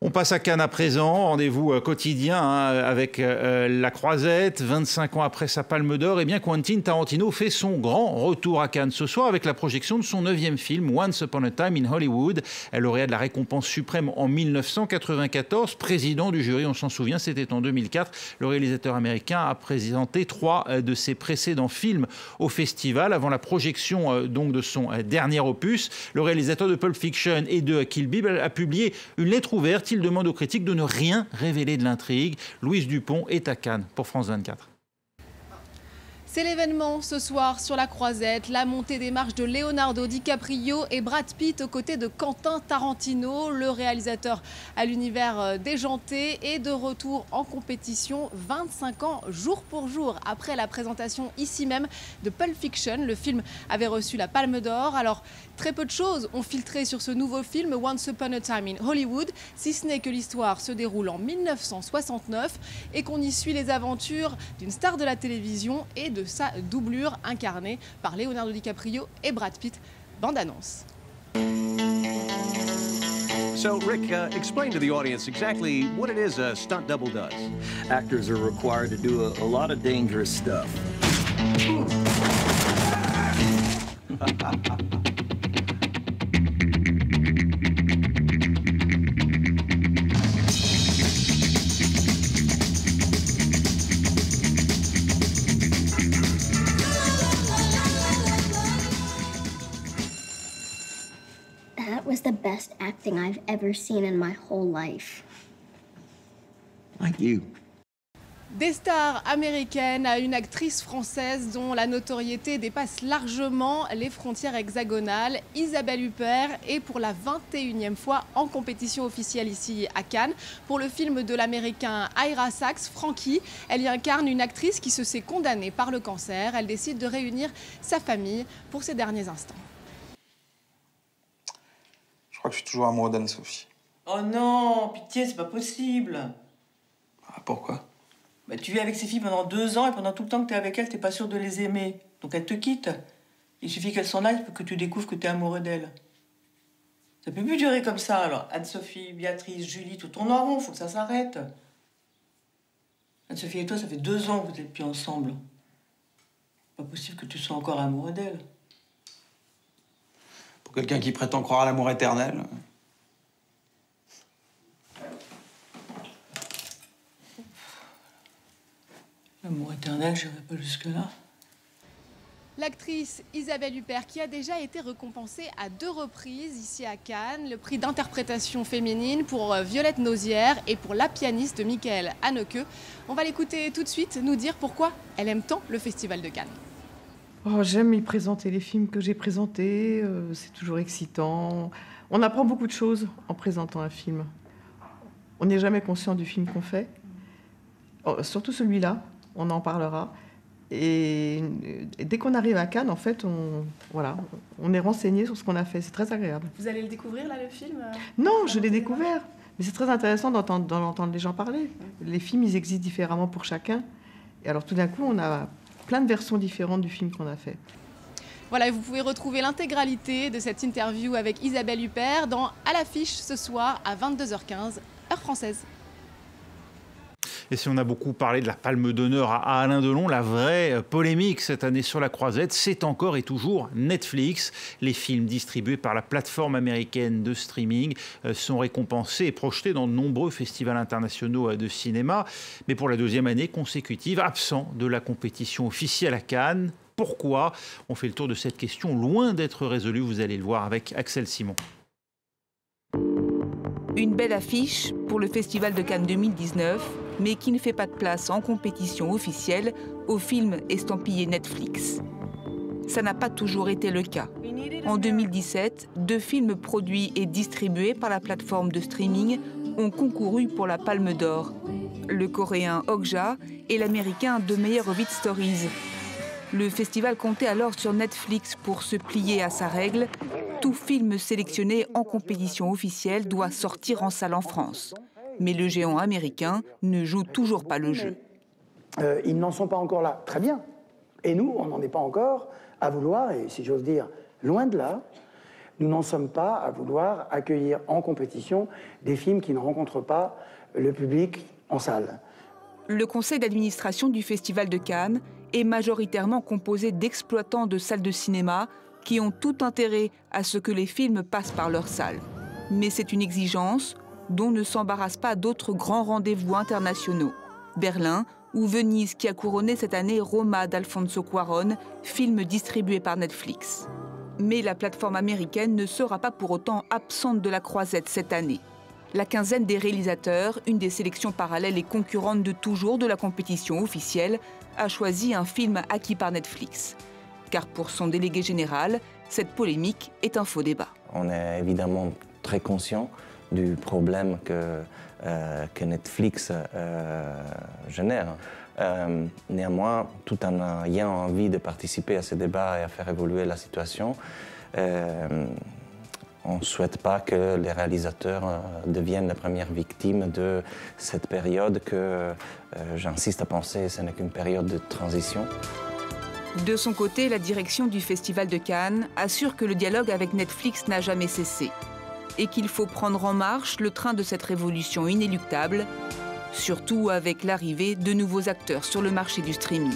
On passe à Cannes à présent, rendez-vous quotidien avec La Croisette. 25 ans après sa Palme d'Or, Quentin Tarantino fait son grand retour à Cannes ce soir avec la projection de son 9e film, Once Upon a Time in Hollywood. Lauréat de la récompense suprême en 1994, président du jury, on s'en souvient, c'était en 2004. Le réalisateur américain a présenté 3 de ses précédents films au festival avant la projection donc de son dernier opus. Le réalisateur de Pulp Fiction et de Kill Bill a publié une lettre ouverte. Il demande aux critiques de ne rien révéler de l'intrigue. Louise Dupont est à Cannes pour France 24. C'est l'événement ce soir sur La Croisette, la montée des marches de Leonardo DiCaprio et Brad Pitt aux côtés de Quentin Tarantino. Le réalisateur à l'univers déjanté est de retour en compétition 25 ans jour pour jour après la présentation ici même de Pulp Fiction. Le film avait reçu la Palme d'Or. Alors très peu de choses ont filtré sur ce nouveau film Once Upon a Time in Hollywood, si ce n'est que l'histoire se déroule en 1969 et qu'on y suit les aventures d'une star de la télévision et de sa doublure incarnée par Leonardo DiCaprio et Brad Pitt. Bande annonce. So, Rick, explain to the audience exactly what it is a stunt double does. Actors are required to do a lot of dangerous stuff. That was the best acting I've ever seen in my whole life. Like you. Des stars américaines à une actrice française dont la notoriété dépasse largement les frontières hexagonales. Isabelle Huppert est pour la 21e fois en compétition officielle ici à Cannes pour le film de l'américain Ira Sachs, Frankie. Elle y incarne une actrice qui se sait condamnée par le cancer. Elle décide de réunir sa famille pour ses derniers instants. Je crois que je suis toujours amoureux d'Anne-Sophie. Oh non, pitié, c'est pas possible. Ah, pourquoi? Bah, tu vis avec ces filles pendant 2 ans et pendant tout le temps que t'es avec elles, t'es pas sûr de les aimer. Donc elle te quitte. Il suffit qu'elle s'en aille pour que tu découvres que t'es amoureux d'elle. Ça peut plus durer comme ça, alors. Anne-Sophie, Béatrice, Julie, tout tourne en rond, faut que ça s'arrête. Anne-Sophie et toi, ça fait 2 ans que vous êtes plus ensemble. Pas possible que tu sois encore amoureux d'elle. Pour quelqu'un qui prétend croire à l'amour éternel. L'amour éternel, j'irai pas jusque-là. L'actrice Isabelle Huppert qui a déjà été récompensée à 2 reprises ici à Cannes. Le prix d'interprétation féminine pour Violette Nausière et pour La pianiste de Michael Haneke. On va l'écouter tout de suite nous dire pourquoi elle aime tant le Festival de Cannes. Oh, j'aime y présenter les films que j'ai présentés, c'est toujours excitant. On apprend beaucoup de choses en présentant un film. On n'est jamais conscient du film qu'on fait, surtout celui-là, on en parlera. Et dès qu'on arrive à Cannes, en fait, on est renseigné sur ce qu'on a fait, c'est très agréable. Vous allez le découvrir là, le film? Non, je l'ai découvert, mais c'est très intéressant d'entendre les gens parler. Les films, ils existent différemment pour chacun. Et alors tout d'un coup, on a plein de versions différentes du film qu'on a fait. Voilà, et vous pouvez retrouver l'intégralité de cette interview avec Isabelle Huppert dans À l'affiche ce soir à 22h15, heure française. Et si on a beaucoup parlé de la Palme d'honneur à Alain Delon, la vraie polémique cette année sur La Croisette, c'est encore et toujours Netflix. Les films distribués par la plateforme américaine de streaming sont récompensés et projetés dans de nombreux festivals internationaux de cinéma. Mais pour la 2e année consécutive, absent de la compétition officielle à Cannes. Pourquoi? On fait le tour de cette question, loin d'être résolue, vous allez le voir avec Axel Simon. Une belle affiche pour le Festival de Cannes 2019, mais qui ne fait pas de place en compétition officielle aux films estampillés Netflix. Ça n'a pas toujours été le cas. En 2017, 2 films produits et distribués par la plateforme de streaming ont concouru pour la Palme d'Or. Le coréen Okja et l'américain The Meyerowitz Stories. Le festival comptait alors sur Netflix pour se plier à sa règle. Tout film sélectionné en compétition officielle doit sortir en salle en France. Mais le géant américain ne joue toujours pas le jeu. Ils n'en sont pas encore là. Très bien. Et nous, on n'en est pas encore à vouloir, et si j'ose dire, loin de là, Nous n'en sommes pas à vouloir accueillir en compétition des films qui ne rencontrent pas le public en salle. Le conseil d'administration du Festival de Cannes est majoritairement composé d'exploitants de salles de cinéma qui ont tout intérêt à ce que les films passent par leur salle. Mais c'est une exigence dont ne s'embarrassent pas d'autres grands rendez-vous internationaux. Berlin ou Venise qui a couronné cette année Roma d'Alfonso Cuarón, film distribué par Netflix. Mais la plateforme américaine ne sera pas pour autant absente de la croisette cette année. La quinzaine des réalisateurs, une des sélections parallèles et concurrentes de toujours de la compétition officielle, a choisi un film acquis par Netflix. Car pour son délégué général, cette polémique est un faux débat. On est évidemment très conscient du problème que Netflix génère. Néanmoins, tout en ayant envie de participer à ce débat et à faire évoluer la situation, on ne souhaite pas que les réalisateurs deviennent les premières victimes de cette période que, j'insiste à penser, ce n'est qu'une période de transition. De son côté, la direction du Festival de Cannes assure que le dialogue avec Netflix n'a jamais cessé et qu'il faut prendre en marche le train de cette révolution inéluctable, surtout avec l'arrivée de nouveaux acteurs sur le marché du streaming.